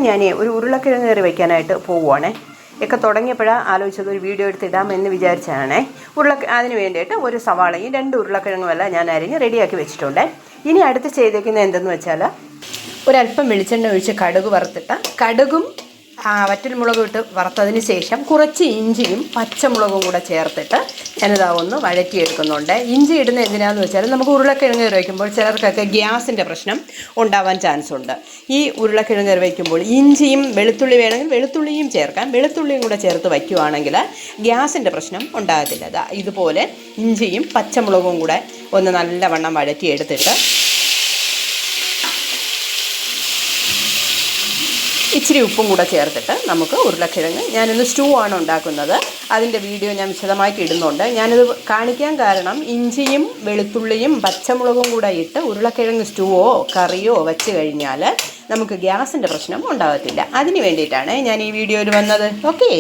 ഞാൻ ഒരു ഉരുളക്കിഴങ്ങ് കറി വയ്ക്കാനായിട്ട് പോവുകയാണേ. ഒക്കെ തുടങ്ങിയപ്പോഴാണ് ആലോചിച്ചത് ഒരു വീഡിയോ എടുത്തിടാമെന്ന് വിചാരിച്ചാണേ. അതിന് വേണ്ടിയിട്ട് ഒരു സവാളയും 2 ഉരുളക്കിഴങ്ങുമെല്ലാം ഞാൻ അരിഞ്ഞ് റെഡിയാക്കി വെച്ചിട്ടുണ്ട്. ഇനി അടുത്ത് ചെയ്തേക്കുന്നത് എന്തെന്ന് വെച്ചാൽ ഒരല്പം വെളിച്ചെണ്ണ ഒഴിച്ച് കടുക് വറുത്തിട്ട് കടുകും വറ്റൽമുളകും ഇട്ട് വറുത്തതിന് ശേഷം കുറച്ച് ഇഞ്ചിയും പച്ചമുളകും കൂടെ ചേർത്തിട്ട് ഞാനിതാ ഒന്ന് വഴറ്റിയെടുക്കുന്നുണ്ട്. ഇഞ്ചി ഇടുന്ന എന്തിനാന്ന് വെച്ചാൽ നമുക്ക് ഉരുളക്കിഴങ്ങ് കറി വയ്ക്കുമ്പോൾ ചിലർക്കൊക്കെ ഗ്യാസിൻ്റെ പ്രശ്നം ഉണ്ടാവാൻ ചാൻസ് ഉണ്ട്. ഈ ഉരുളക്കിഴങ്ങ് കറി വയ്ക്കുമ്പോൾ ഇഞ്ചിയും വെളുത്തുള്ളി വേണമെങ്കിൽ വെളുത്തുള്ളിയും ചേർക്കാം. വെളുത്തുള്ളിയും കൂടെ ചേർത്ത് വയ്ക്കുവാണെങ്കിൽ ഗ്യാസിൻ്റെ പ്രശ്നം ഉണ്ടാകത്തില്ല. ഇതുപോലെ ഇഞ്ചിയും പച്ചമുളകും കൂടെ ഒന്ന് നല്ലവണ്ണം വഴറ്റിയെടുത്തിട്ട് ഇച്ചിരി ഉപ്പും കൂടെ ചേർത്തിട്ട് നമുക്ക് ഉരുളക്കിഴങ്ങ്, ഞാനിന്ന് സ്റ്റൂ ആണ് ഉണ്ടാക്കുന്നത്, അതിൻ്റെ വീഡിയോ ഞാൻ വിശദമായിട്ട് ഇടുന്നുണ്ട്. ഞാനിത് കാണിക്കാൻ കാരണം ഇഞ്ചിയും വെളുത്തുള്ളിയും പച്ചമുളകും കൂടെ ഇട്ട് ഉരുളക്കിഴങ്ങ് സ്റ്റൂവോ കറിയോ വെച്ച് കഴിഞ്ഞാൽ നമുക്ക് ഗ്യാസിൻ്റെ പ്രശ്നം ഉണ്ടാകത്തില്ല. അതിന് വേണ്ടിയിട്ടാണ് ഞാൻ ഈ വീഡിയോയിൽ വന്നത്. ഓക്കേ.